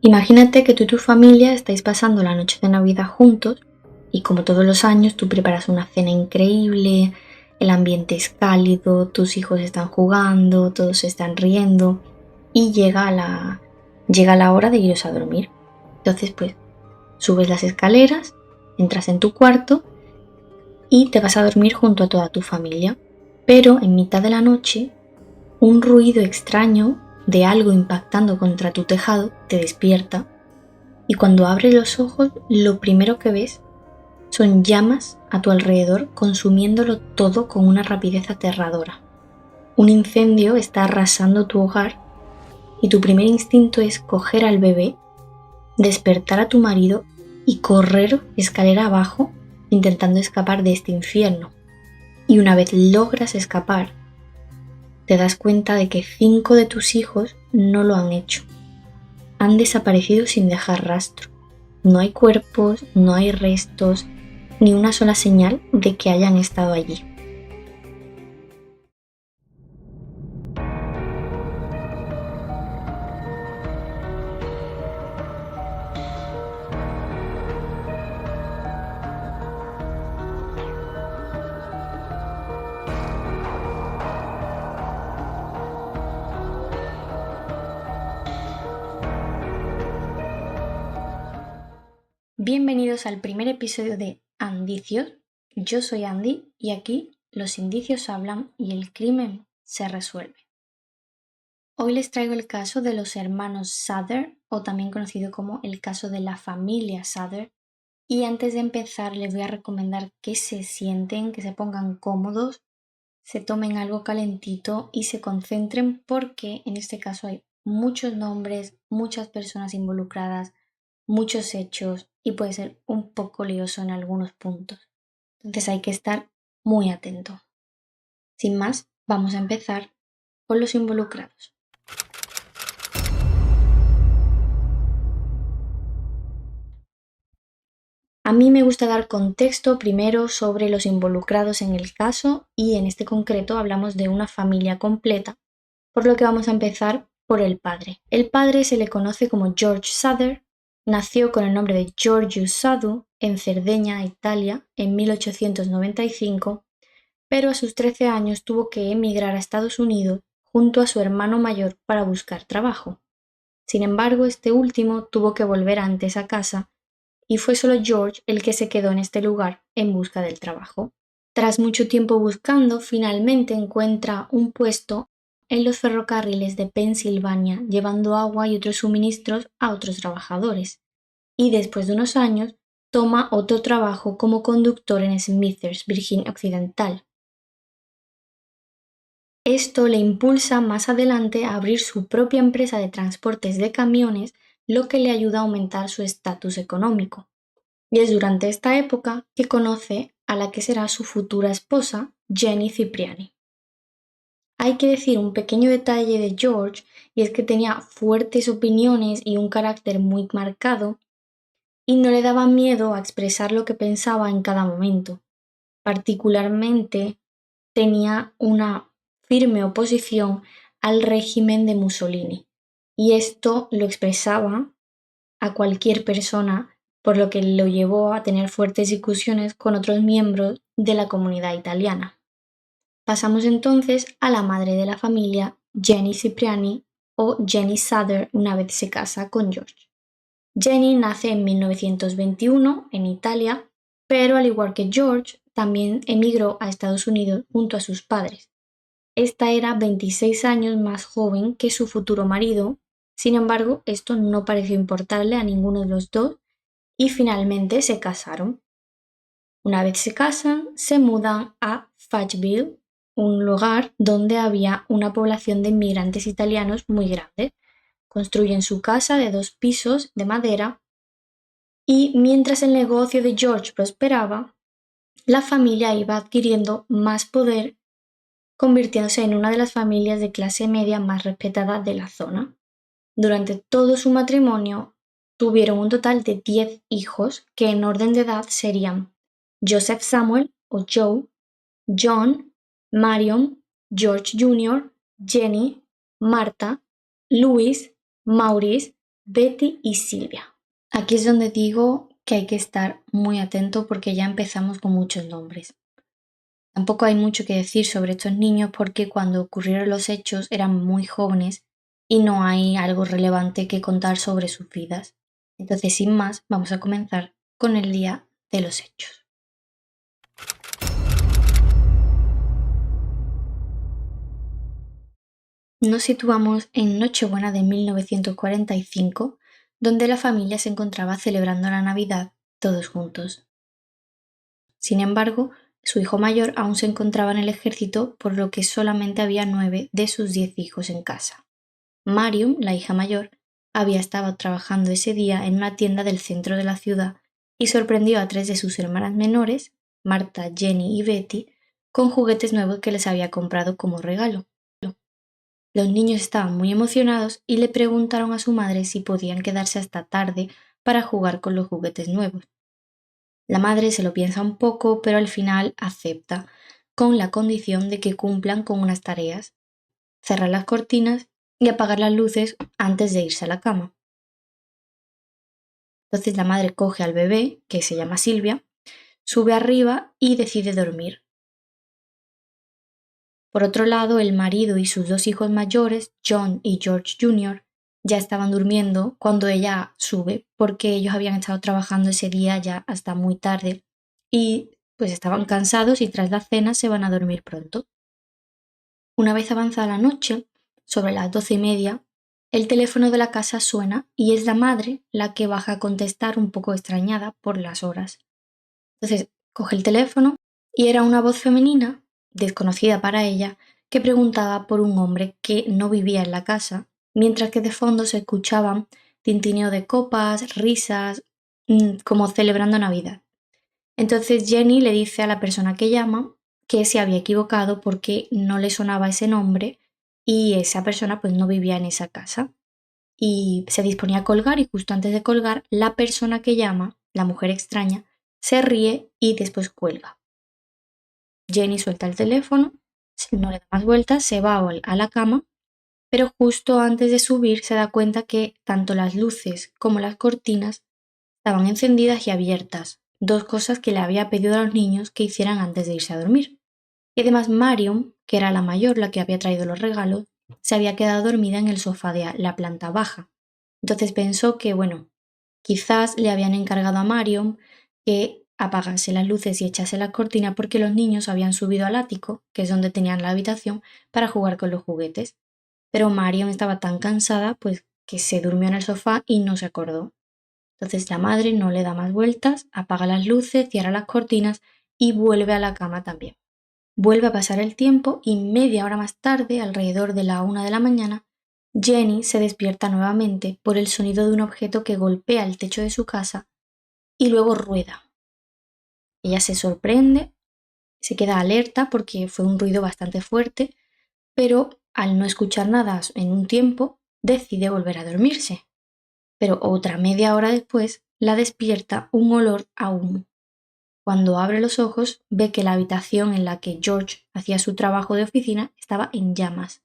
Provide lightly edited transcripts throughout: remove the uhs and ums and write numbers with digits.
Imagínate que tú y tu familia estáis pasando la noche de Navidad juntos y como todos los años tú preparas una cena increíble, el ambiente es cálido, tus hijos están jugando, todos se están riendo y llega la hora de iros a dormir. Entonces pues subes las escaleras, entras en tu cuarto y te vas a dormir junto a toda tu familia. Pero en mitad de la noche un ruido extraño de algo impactando contra tu tejado te despierta y cuando abres los ojos lo primero que ves son llamas a tu alrededor consumiéndolo todo con una rapidez aterradora. Un incendio está arrasando tu hogar y tu primer instinto es coger al bebé, despertar a tu marido y correr escalera abajo intentando escapar de este infierno. Y una vez logras escapar, te das cuenta de que 5 de tus hijos no lo han hecho. Han desaparecido sin dejar rastro. No hay cuerpos, no hay restos, ni una sola señal de que hayan estado allí. Bienvenidos al primer episodio de Indicios. Yo soy Andy y aquí los indicios hablan y el crimen se resuelve. Hoy les traigo el caso de los hermanos Suther, o también conocido como el caso de la familia Suther. Y antes de empezar les voy a recomendar que se sienten, que se pongan cómodos, se tomen algo calentito y se concentren porque en este caso hay muchos nombres, muchas personas involucradas, muchos hechos y puede ser un poco lioso en algunos puntos. Entonces hay que estar muy atento. Sin más, vamos a empezar con los involucrados. A mí me gusta dar contexto primero sobre los involucrados en el caso y en este concreto hablamos de una familia completa, por lo que vamos a empezar por el padre. El padre se le conoce como George Suther, nació con el nombre de Georgius Sadu en Cerdeña, Italia, en 1895, pero a sus 13 años tuvo que emigrar a Estados Unidos junto a su hermano mayor para buscar trabajo. Sin embargo, este último tuvo que volver antes a casa y fue solo George el que se quedó en este lugar en busca del trabajo. Tras mucho tiempo buscando, finalmente encuentra un puesto en los ferrocarriles de Pensilvania, llevando agua y otros suministros a otros trabajadores. Y después de unos años, toma otro trabajo como conductor en Smithers, Virginia Occidental. Esto le impulsa más adelante a abrir su propia empresa de transportes de camiones, lo que le ayuda a aumentar su estatus económico. Y es durante esta época que conoce a la que será su futura esposa, Jenny Cipriani. Hay que decir un pequeño detalle de George, y es que tenía fuertes opiniones y un carácter muy marcado, y no le daba miedo a expresar lo que pensaba en cada momento. Particularmente tenía una firme oposición al régimen de Mussolini, y esto lo expresaba a cualquier persona, por lo que lo llevó a tener fuertes discusiones con otros miembros de la comunidad italiana. Pasamos entonces a la madre de la familia, Jenny Cipriani o Jenny Suther, una vez se casa con George. Jenny nace en 1921 en Italia, pero al igual que George, también emigró a Estados Unidos junto a sus padres. Esta era 26 años más joven que su futuro marido, sin embargo, esto no pareció importarle a ninguno de los dos y finalmente se casaron. Una vez se casan, se mudan a Fayetteville, un lugar donde había una población de inmigrantes italianos muy grande. Construyen su casa de 2 pisos de madera y mientras el negocio de George prosperaba, la familia iba adquiriendo más poder, convirtiéndose en una de las familias de clase media más respetadas de la zona. Durante todo su matrimonio tuvieron un total de 10 hijos que en orden de edad serían Joseph Samuel o Joe, John, Marion, George Jr., Jenny, Martha, Louis, Maurice, Betty y Silvia. Aquí es donde digo que hay que estar muy atento porque ya empezamos con muchos nombres. Tampoco hay mucho que decir sobre estos niños porque cuando ocurrieron los hechos eran muy jóvenes y no hay algo relevante que contar sobre sus vidas. Entonces, sin más, vamos a comenzar con el día de los hechos. Nos situamos en Nochebuena de 1945, donde la familia se encontraba celebrando la Navidad todos juntos. Sin embargo, su hijo mayor aún se encontraba en el ejército, por lo que solamente había 9 de sus 10 hijos en casa. Mariam, la hija mayor, había estado trabajando ese día en una tienda del centro de la ciudad y sorprendió a 3 de sus hermanas menores, Marta, Jenny y Betty, con juguetes nuevos que les había comprado como regalo. Los niños estaban muy emocionados y le preguntaron a su madre si podían quedarse hasta tarde para jugar con los juguetes nuevos. La madre se lo piensa un poco, pero al final acepta, con la condición de que cumplan con unas tareas: cerrar las cortinas y apagar las luces antes de irse a la cama. Entonces la madre coge al bebé, que se llama Silvia, sube arriba y decide dormir. Por otro lado, el marido y sus 2 hijos mayores, John y George Jr., ya estaban durmiendo cuando ella sube, porque ellos habían estado trabajando ese día ya hasta muy tarde y pues estaban cansados y tras la cena se van a dormir pronto. Una vez avanzada la noche, sobre las 12:30, el teléfono de la casa suena y es la madre la que baja a contestar, un poco extrañada por las horas. Entonces coge el teléfono y era una voz femenina, desconocida para ella, que preguntaba por un hombre que no vivía en la casa, mientras que de fondo se escuchaban tintineo de copas, risas, como celebrando Navidad. Entonces Jenny le dice a la persona que llama que se había equivocado porque no le sonaba ese nombre y esa persona pues no vivía en esa casa. Y se disponía a colgar y justo antes de colgar, la persona que llama, la mujer extraña, se ríe y después cuelga. Jenny suelta el teléfono, no le da más vueltas, se va a la cama, pero justo antes de subir se da cuenta que tanto las luces como las cortinas estaban encendidas y abiertas, 2 cosas que le había pedido a los niños que hicieran antes de irse a dormir. Y además Marion, que era la mayor, la que había traído los regalos, se había quedado dormida en el sofá de la planta baja. Entonces pensó que, bueno, quizás le habían encargado a Marion que apagase las luces y echase la cortina porque los niños habían subido al ático, que es donde tenían la habitación, para jugar con los juguetes. Pero Marion estaba tan cansada, pues, que se durmió en el sofá y no se acordó. Entonces la madre no le da más vueltas, apaga las luces, cierra las cortinas y vuelve a la cama también. Vuelve a pasar el tiempo y media hora más tarde, alrededor de la 1 de la mañana, Jenny se despierta nuevamente por el sonido de un objeto que golpea el techo de su casa y luego rueda. Ella se sorprende, se queda alerta porque fue un ruido bastante fuerte, pero al no escuchar nada en un tiempo, decide volver a dormirse. Pero otra media hora después, la despierta un olor a humo. Cuando abre los ojos, ve que la habitación en la que George hacía su trabajo de oficina estaba en llamas.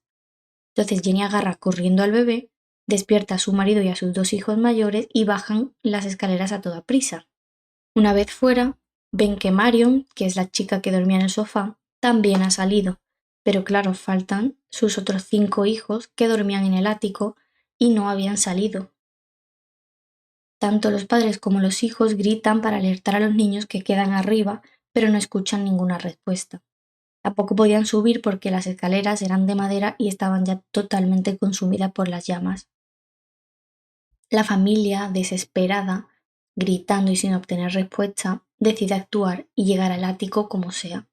Entonces Jenny agarra corriendo al bebé, despierta a su marido y a sus 2 hijos mayores y bajan las escaleras a toda prisa. Una vez fuera, ven que Marion, que es la chica que dormía en el sofá, también ha salido, pero claro, faltan sus otros 5 hijos que dormían en el ático y no habían salido. Tanto los padres como los hijos gritan para alertar a los niños que quedan arriba, pero no escuchan ninguna respuesta. Tampoco podían subir porque las escaleras eran de madera y estaban ya totalmente consumidas por las llamas. La familia, desesperada, gritando y sin obtener respuesta, decide actuar y llegar al ático como sea.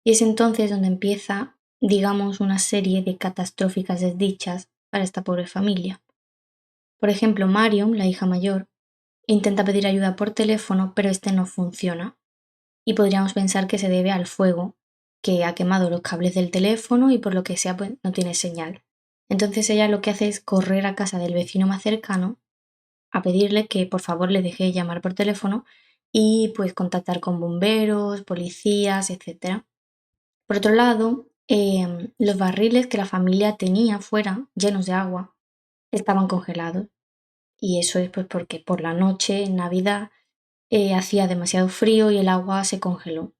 Y es entonces donde empieza, digamos, una serie de catastróficas desdichas para esta pobre familia. Por ejemplo, Marion, la hija mayor, intenta pedir ayuda por teléfono, pero este no funciona. Y podríamos pensar que se debe al fuego, que ha quemado los cables del teléfono y por lo que sea, pues no tiene señal. Entonces ella lo que hace es correr a casa del vecino más cercano a pedirle que por favor le deje llamar por teléfono y pues contactar con bomberos, policías, etc. Por otro lado, los barriles que la familia tenía fuera, llenos de agua, estaban congelados. y eso es pues porque por la noche, en Navidad, hacía demasiado frío y el agua se congeló.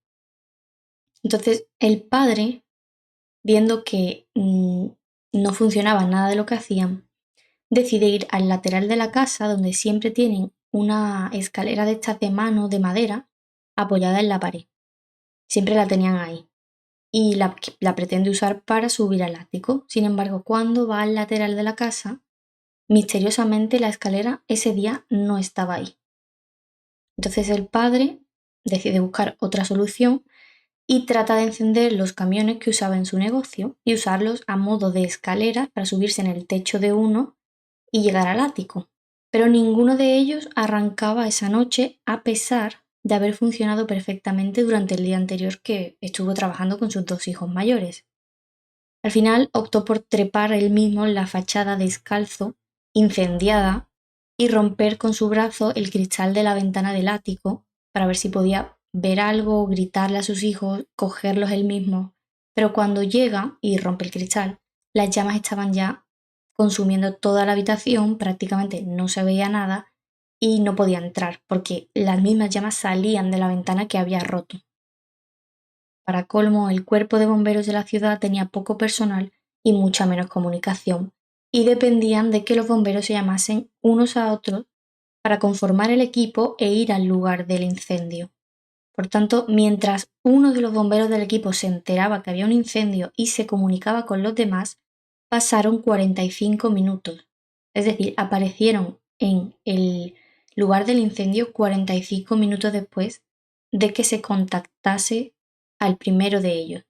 Entonces el padre, viendo que no funcionaba nada de lo que hacían, decide ir al lateral de la casa donde siempre tienen una escalera de estas de mano de madera apoyada en la pared. Siempre la tenían ahí y la pretende usar para subir al ático. Sin embargo, cuando va al lateral de la casa, misteriosamente la escalera ese día no estaba ahí. Entonces el padre decide buscar otra solución y trata de encender los camiones que usaba en su negocio y usarlos a modo de escalera para subirse en el techo de uno y llegar al ático. Pero ninguno de ellos arrancaba esa noche a pesar de haber funcionado perfectamente durante el día anterior que estuvo trabajando con sus 2 hijos mayores. Al final optó por trepar él mismo la fachada descalzo, incendiada, y romper con su brazo el cristal de la ventana del ático para ver si podía ver algo, gritarle a sus hijos, cogerlos él mismo. Pero cuando llega y rompe el cristal, las llamas estaban ya consumiendo toda la habitación, prácticamente no se veía nada y no podía entrar porque las mismas llamas salían de la ventana que había roto. Para colmo, el cuerpo de bomberos de la ciudad tenía poco personal y mucha menos comunicación, y dependían de que los bomberos se llamasen unos a otros para conformar el equipo e ir al lugar del incendio. Por tanto, mientras uno de los bomberos del equipo se enteraba que había un incendio y se comunicaba con los demás, pasaron 45 minutos. Es decir, aparecieron en el lugar del incendio 45 minutos después de que se contactase al primero de ellos.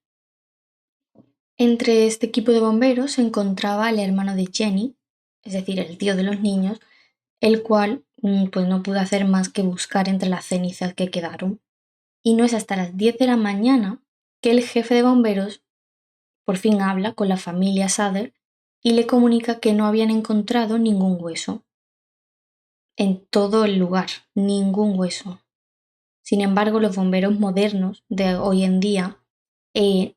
Entre este equipo de bomberos se encontraba el hermano de Jenny, es decir, el tío de los niños, el cual pues no pudo hacer más que buscar entre las cenizas que quedaron. Y no es hasta las 10 de la mañana que el jefe de bomberos por fin habla con la familia Sather y le comunica que no habían encontrado ningún hueso en todo el lugar, ningún hueso. Sin embargo, los bomberos modernos de hoy en día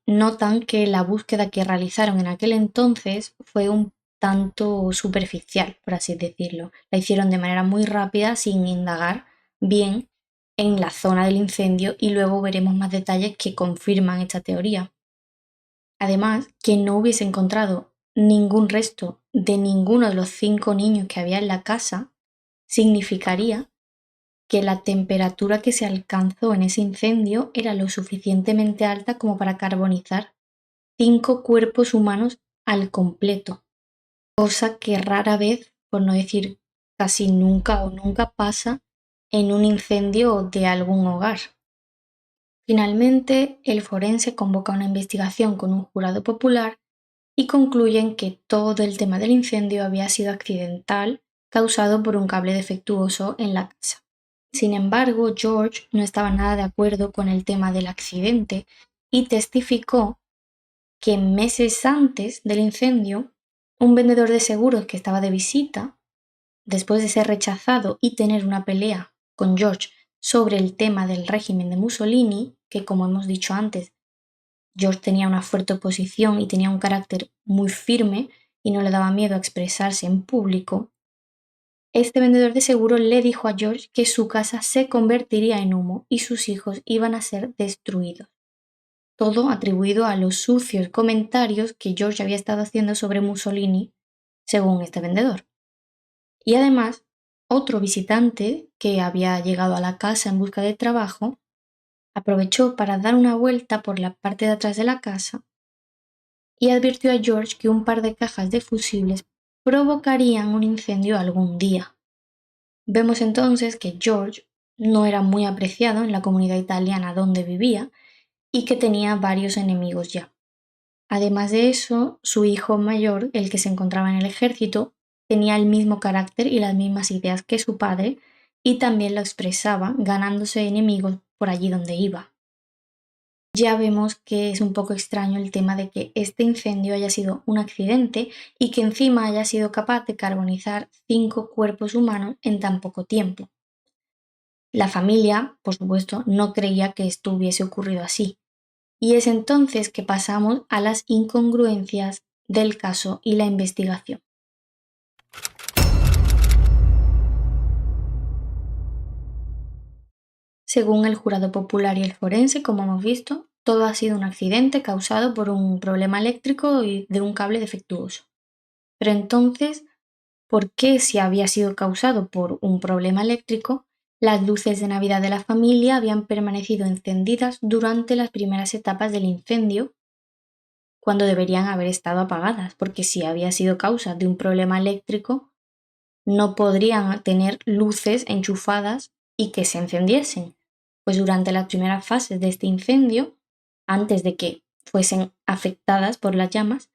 notan que la búsqueda que realizaron en aquel entonces fue un tanto superficial, por así decirlo. La hicieron de manera muy rápida, sin indagar bien en la zona del incendio, y luego veremos más detalles que confirman esta teoría. Además, que no hubiese encontrado ningún resto de ninguno de los 5 niños que había en la casa significaría que la temperatura que se alcanzó en ese incendio era lo suficientemente alta como para carbonizar 5 cuerpos humanos al completo, cosa que rara vez, por no decir casi nunca o nunca, pasa en un incendio de algún hogar. Finalmente, el forense convoca una investigación con un jurado popular y concluyen que todo el tema del incendio había sido accidental, causado por un cable defectuoso en la casa. Sin embargo, George no estaba nada de acuerdo con el tema del accidente y testificó que meses antes del incendio, un vendedor de seguros que estaba de visita, después de ser rechazado y tener una pelea con George sobre el tema del régimen de Mussolini, que como hemos dicho antes, George tenía una fuerte oposición y tenía un carácter muy firme y no le daba miedo a expresarse en público, este vendedor de seguros le dijo a George que su casa se convertiría en humo y sus hijos iban a ser destruidos. Todo atribuido a los sucios comentarios que George había estado haciendo sobre Mussolini, según este vendedor. Y además, otro visitante que había llegado a la casa en busca de trabajo aprovechó para dar una vuelta por la parte de atrás de la casa y advirtió a George que un par de cajas de fusibles provocarían un incendio algún día. Vemos entonces que George no era muy apreciado en la comunidad italiana donde vivía y que tenía varios enemigos ya. Además de eso, su hijo mayor, el que se encontraba en el ejército, tenía el mismo carácter y las mismas ideas que su padre y también lo expresaba, ganándose enemigos por allí donde iba. Ya vemos que es un poco extraño el tema de que este incendio haya sido un accidente y que encima haya sido capaz de carbonizar 5 cuerpos humanos en tan poco tiempo. La familia, por supuesto, no creía que esto hubiese ocurrido así. Y es entonces que pasamos a las incongruencias del caso y la investigación. Según el jurado popular y el forense, como hemos visto, todo ha sido un accidente causado por un problema eléctrico y de un cable defectuoso. Pero entonces, ¿por qué, si había sido causado por un problema eléctrico, las luces de Navidad de la familia habían permanecido encendidas durante las primeras etapas del incendio cuando deberían haber estado apagadas? Porque si había sido causa de un problema eléctrico, no podrían tener luces enchufadas y que se encendiesen. Pues durante las primeras fases de este incendio, antes de que fuesen afectadas por las llamas,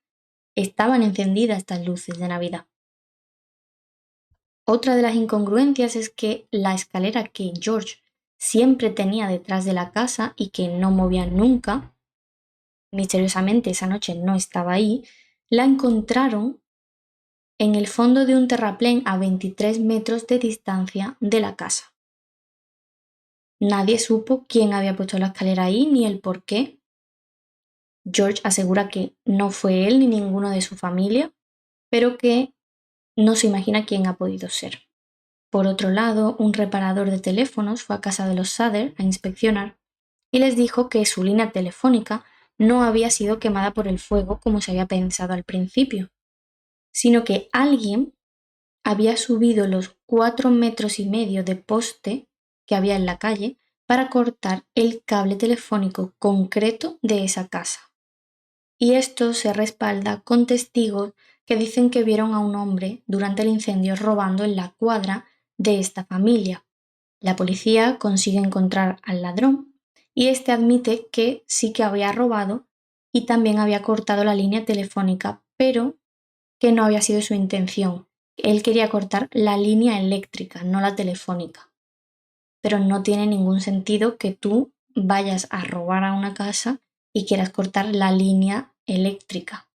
estaban encendidas estas luces de Navidad. Otra de las incongruencias es que la escalera que George siempre tenía detrás de la casa y que no movía nunca, misteriosamente esa noche no estaba ahí, la encontraron en el fondo de un terraplén a 23 metros de distancia de la casa. Nadie supo quién había puesto la escalera ahí ni el por qué. George asegura que no fue él ni ninguno de su familia, pero que no se imagina quién ha podido ser. Por otro lado, un reparador de teléfonos fue a casa de los Sather a inspeccionar y les dijo que su línea telefónica no había sido quemada por el fuego como se había pensado al principio, sino que alguien había subido los 4,5 metros de poste que había en la calle para cortar el cable telefónico concreto de esa casa. Y esto se respalda con testigos que dicen que vieron a un hombre durante el incendio robando en la cuadra de esta familia. La policía consigue encontrar al ladrón y este admite que sí que había robado y también había cortado la línea telefónica, pero que no había sido su intención. Él quería cortar la línea eléctrica, no la telefónica. Pero no tiene ningún sentido que tú vayas a robar a una casa y quieras cortar la línea eléctrica.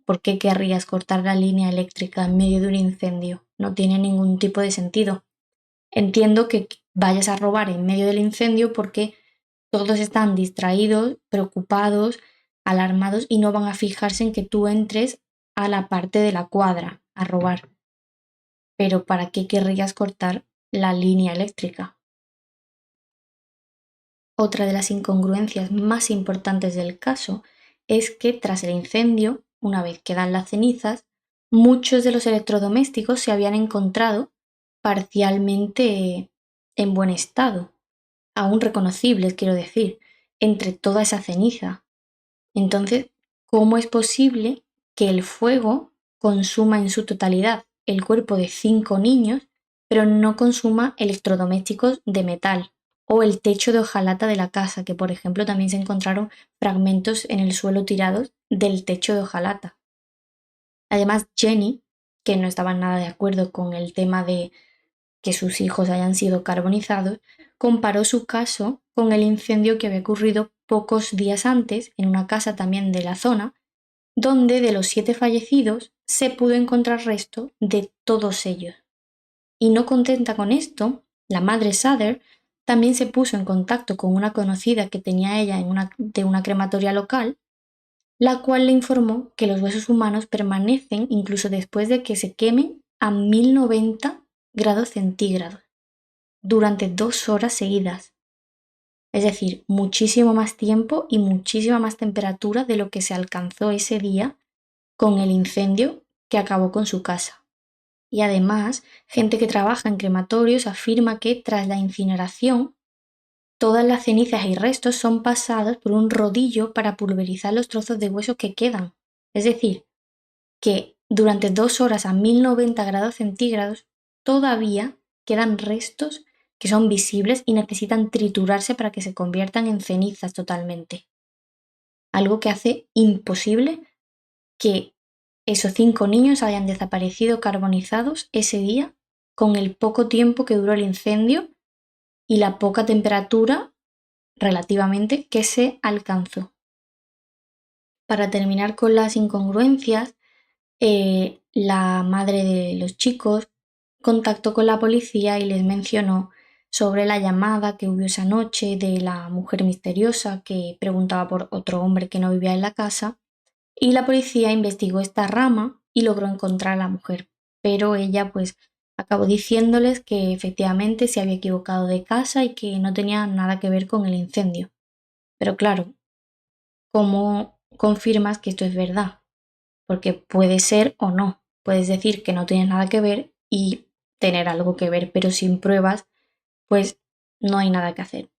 ¿Por qué querrías cortar la línea eléctrica en medio de un incendio? No tiene ningún tipo de sentido. Entiendo que vayas a robar en medio del incendio porque todos están distraídos, preocupados, alarmados y no van a fijarse en que tú entres a la parte de la cuadra a robar. Pero ¿para qué querrías cortar la línea eléctrica? Otra de las incongruencias más importantes del caso es que tras el incendio, una vez quedan las cenizas, muchos de los electrodomésticos se habían encontrado parcialmente en buen estado, aún reconocibles, quiero decir, entre toda esa ceniza. Entonces, ¿cómo es posible que el fuego consuma en su totalidad el cuerpo de 5 niños, pero no consuma electrodomésticos de metal? O el techo de hojalata de la casa, que por ejemplo también se encontraron fragmentos en el suelo tirados del techo de hojalata. Además, Jenny, que no estaba nada de acuerdo con el tema de que sus hijos hayan sido carbonizados, comparó su caso con el incendio que había ocurrido pocos días antes en una casa también de la zona, donde de los 7 fallecidos se pudo encontrar resto de todos ellos. Y no contenta con esto, la madre Sather también se puso en contacto con una conocida que tenía ella de una crematoria local, la cual le informó que los huesos humanos permanecen incluso después de que se quemen a 1090 grados centígrados durante 2 horas seguidas. Es decir, muchísimo más tiempo y muchísima más temperatura de lo que se alcanzó ese día con el incendio que acabó con su casa. Y además, gente que trabaja en crematorios afirma que tras la incineración, todas las cenizas y restos son pasados por un rodillo para pulverizar los trozos de hueso que quedan. Es decir, que durante 2 horas a 1090 grados centígrados todavía quedan restos que son visibles y necesitan triturarse para que se conviertan en cenizas totalmente. Algo que hace imposible que esos 5 niños hayan desaparecido carbonizados ese día con el poco tiempo que duró el incendio y la poca temperatura relativamente que se alcanzó. Para terminar con las incongruencias, la madre de los chicos contactó con la policía y les mencionó sobre la llamada que hubo esa noche de la mujer misteriosa que preguntaba por otro hombre que no vivía en la casa, y la policía investigó esta rama y logró encontrar a la mujer, pero ella pues Acabó diciéndoles que efectivamente se había equivocado de casa y que no tenía nada que ver con el incendio. Pero claro, ¿cómo confirmas que esto es verdad? Porque puede ser o no. Puedes decir que no tienes nada que ver y tener algo que ver, pero sin pruebas, pues no hay nada que hacer.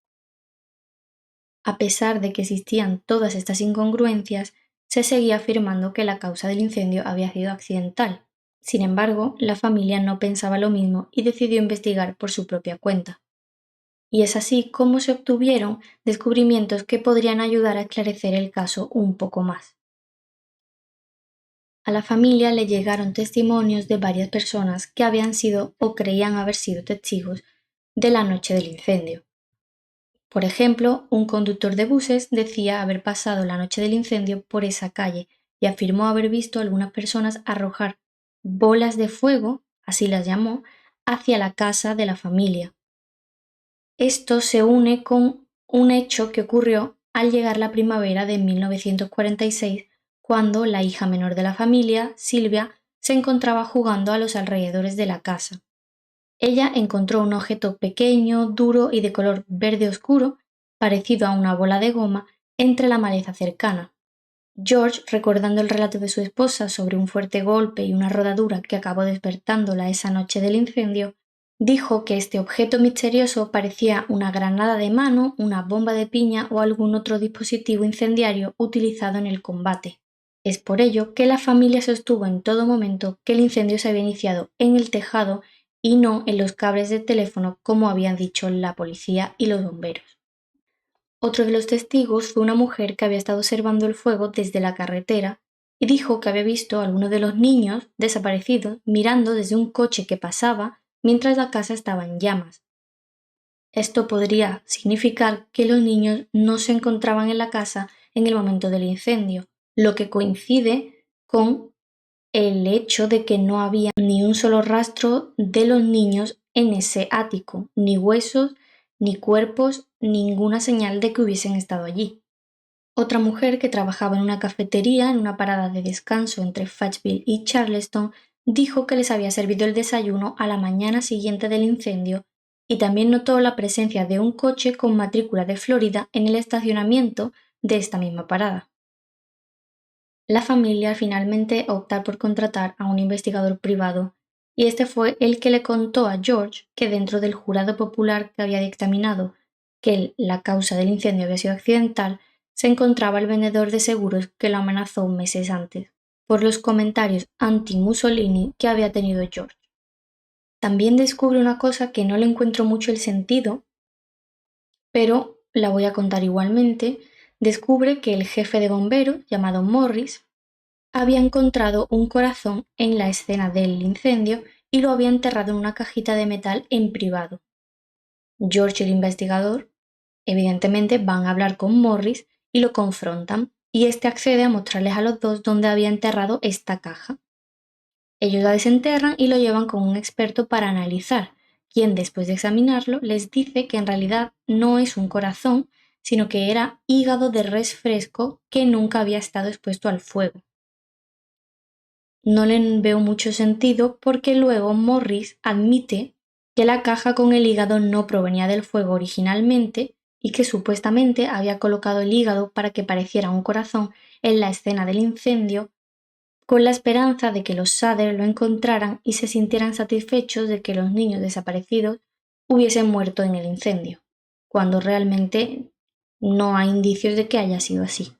A pesar de que existían todas estas incongruencias, se seguía afirmando que la causa del incendio había sido accidental. Sin embargo, la familia no pensaba lo mismo y decidió investigar por su propia cuenta. Y es así como se obtuvieron descubrimientos que podrían ayudar a esclarecer el caso un poco más. A la familia le llegaron testimonios de varias personas que habían sido o creían haber sido testigos de la noche del incendio. Por ejemplo, un conductor de buses decía haber pasado la noche del incendio por esa calle y afirmó haber visto a algunas personas arrojar bolas de fuego, así las llamó, hacia la casa de la familia. Esto se une con un hecho que ocurrió al llegar la primavera de 1946, cuando la hija menor de la familia, Silvia, se encontraba jugando a los alrededores de la casa. Ella encontró un objeto pequeño, duro y de color verde oscuro, parecido a una bola de goma, entre la maleza cercana. George, recordando el relato de su esposa sobre un fuerte golpe y una rodadura que acabó despertándola esa noche del incendio, dijo que este objeto misterioso parecía una granada de mano, una bomba de piña o algún otro dispositivo incendiario utilizado en el combate. Es por ello que la familia sostuvo en todo momento que el incendio se había iniciado en el tejado y no en los cables de teléfono como habían dicho la policía y los bomberos. Otro de los testigos fue una mujer que había estado observando el fuego desde la carretera y dijo que había visto a alguno de los niños desaparecidos mirando desde un coche que pasaba mientras la casa estaba en llamas. Esto podría significar que los niños no se encontraban en la casa en el momento del incendio, lo que coincide con el hecho de que no había ni un solo rastro de los niños en ese ático, ni huesos, ni cuerpos, ninguna señal de que hubiesen estado allí. Otra mujer que trabajaba en una cafetería en una parada de descanso entre Fayetteville y Charleston dijo que les había servido el desayuno a la mañana siguiente del incendio y también notó la presencia de un coche con matrícula de Florida en el estacionamiento de esta misma parada. La familia finalmente opta por contratar a un investigador privado, y este fue el que le contó a George que dentro del jurado popular que había dictaminado que la causa del incendio había sido accidental, se encontraba el vendedor de seguros que lo amenazó meses antes, por los comentarios anti-Mussolini que había tenido George. También descubre una cosa que no le encuentro mucho el sentido, pero la voy a contar igualmente. Descubre que el jefe de bomberos, llamado Morris, había encontrado un corazón en la escena del incendio y lo había enterrado en una cajita de metal en privado. George y el investigador, evidentemente, van a hablar con Morris y lo confrontan, y este accede a mostrarles a los dos dónde había enterrado esta caja. Ellos la desenterran y lo llevan con un experto para analizar, quien después de examinarlo les dice que en realidad no es un corazón, sino que era hígado de res fresco que nunca había estado expuesto al fuego. No le veo mucho sentido porque luego Morris admite que la caja con el hígado no provenía del fuego originalmente y que supuestamente había colocado el hígado para que pareciera un corazón en la escena del incendio con la esperanza de que los Sader lo encontraran y se sintieran satisfechos de que los niños desaparecidos hubiesen muerto en el incendio, cuando realmente no hay indicios de que haya sido así.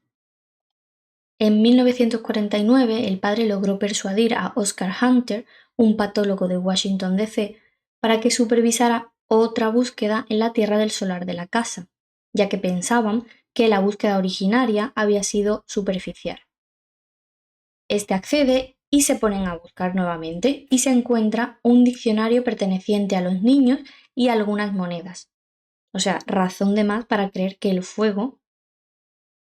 En 1949, el padre logró persuadir a Oscar Hunter, un patólogo de Washington, D.C., para que supervisara otra búsqueda en la tierra del solar de la casa, ya que pensaban que la búsqueda originaria había sido superficial. Este accede y se ponen a buscar nuevamente y se encuentra un diccionario perteneciente a los niños y algunas monedas. O sea, razón de más para creer que el fuego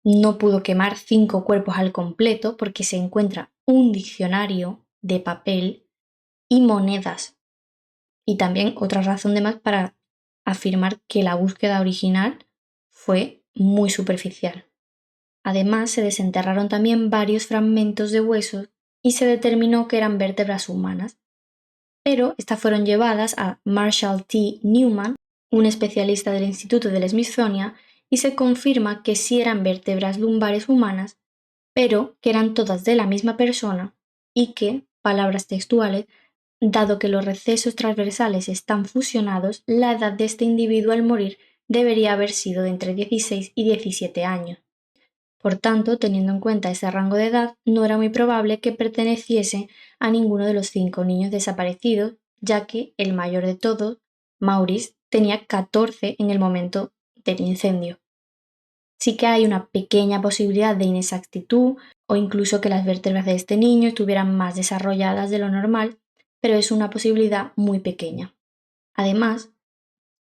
no pudo quemar 5 cuerpos al completo porque se encuentra un diccionario de papel y monedas. Y también otra razón de más para afirmar que la búsqueda original fue muy superficial. Además, se desenterraron también varios fragmentos de huesos y se determinó que eran vértebras humanas. pero estas fueron llevadas a Marshall T. Newman, un especialista del Instituto del Smithsonian, y se confirma que sí eran vértebras lumbares humanas, pero que eran todas de la misma persona y que, palabras textuales, dado que los recesos transversales están fusionados, la edad de este individuo al morir debería haber sido de entre 16 y 17 años. Por tanto, teniendo en cuenta ese rango de edad, no era muy probable que perteneciese a ninguno de los 5 niños desaparecidos, ya que el mayor de todos, Maurice, tenía 14 en el momento del incendio. Sí que hay una pequeña posibilidad de inexactitud o incluso que las vértebras de este niño estuvieran más desarrolladas de lo normal, pero es una posibilidad muy pequeña. Además,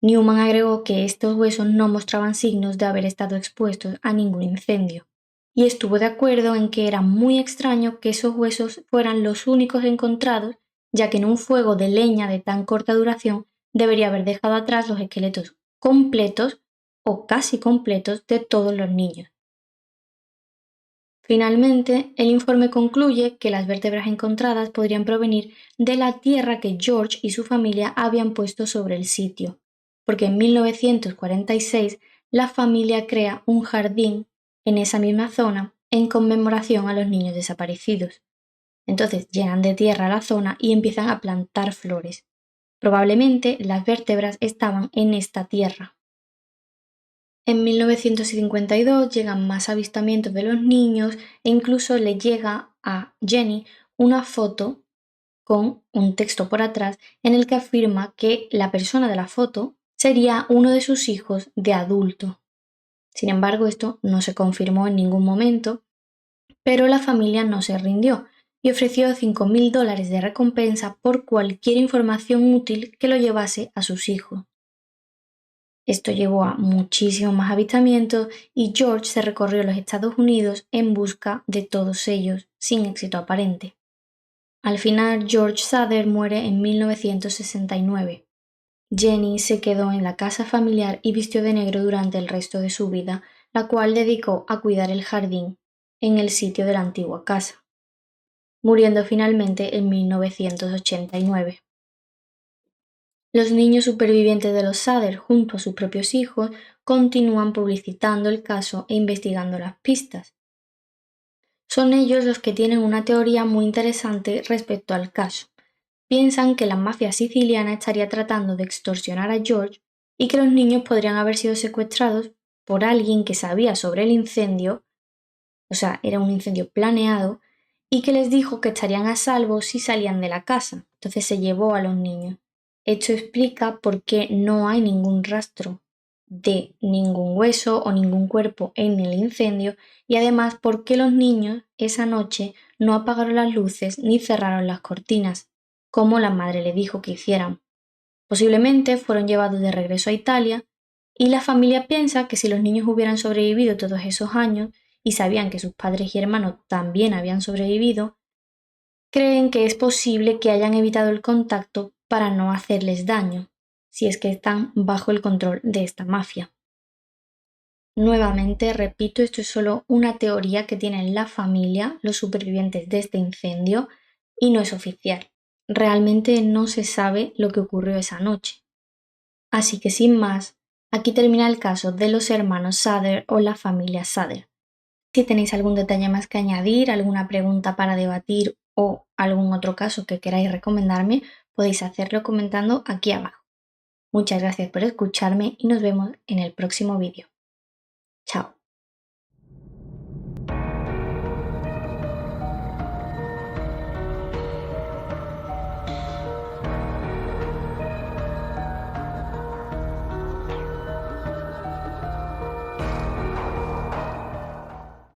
Newman agregó que estos huesos no mostraban signos de haber estado expuestos a ningún incendio, y estuvo de acuerdo en que era muy extraño que esos huesos fueran los únicos encontrados, ya que en un fuego de leña de tan corta duración debería haber dejado atrás los esqueletos completos o casi completos de todos los niños. Finalmente, el informe concluye que las vértebras encontradas podrían provenir de la tierra que George y su familia habían puesto sobre el sitio, porque en 1946 la familia crea un jardín en esa misma zona en conmemoración a los niños desaparecidos. Entonces llenan de tierra la zona y empiezan a plantar flores. Probablemente las vértebras estaban en esta tierra. En 1952 llegan más avistamientos de los niños e incluso le llega a Jenny una foto con un texto por atrás en el que afirma que la persona de la foto sería uno de sus hijos de adulto. Sin embargo, esto no se confirmó en ningún momento, pero la familia no se rindió y ofreció $5.000 de recompensa por cualquier información útil que lo llevase a sus hijos. Esto llevó a muchísimos más avistamientos y George se recorrió los Estados Unidos en busca de todos ellos, sin éxito aparente. Al final, George Sather muere en 1969. Jenny se quedó en la casa familiar y vistió de negro durante el resto de su vida, la cual dedicó a cuidar el jardín en el sitio de la antigua casa, muriendo finalmente en 1989. Los niños supervivientes de los Sather, junto a sus propios hijos, continúan publicitando el caso e investigando las pistas. Son ellos los que tienen una teoría muy interesante respecto al caso. Piensan que la mafia siciliana estaría tratando de extorsionar a George y que los niños podrían haber sido secuestrados por alguien que sabía sobre el incendio, o sea, era un incendio planeado, y que les dijo que estarían a salvo si salían de la casa. Entonces se llevó a los niños. Esto explica por qué no hay ningún rastro de ningún hueso o ningún cuerpo en el incendio y además por qué los niños esa noche no apagaron las luces ni cerraron las cortinas, como la madre le dijo que hicieran. Posiblemente fueron llevados de regreso a Italia y la familia piensa que si los niños hubieran sobrevivido todos esos años y sabían que sus padres y hermanos también habían sobrevivido, creen que es posible que hayan evitado el contacto para no hacerles daño, si es que están bajo el control de esta mafia. Nuevamente, repito, esto es solo una teoría que tienen la familia, los supervivientes de este incendio, y no es oficial. Realmente no se sabe lo que ocurrió esa noche. Así que sin más, aquí termina el caso de los hermanos Sather o la familia Sather. Si tenéis algún detalle más que añadir, alguna pregunta para debatir o algún otro caso que queráis recomendarme, podéis hacerlo comentando aquí abajo. Muchas gracias por escucharme y nos vemos en el próximo vídeo. Chao.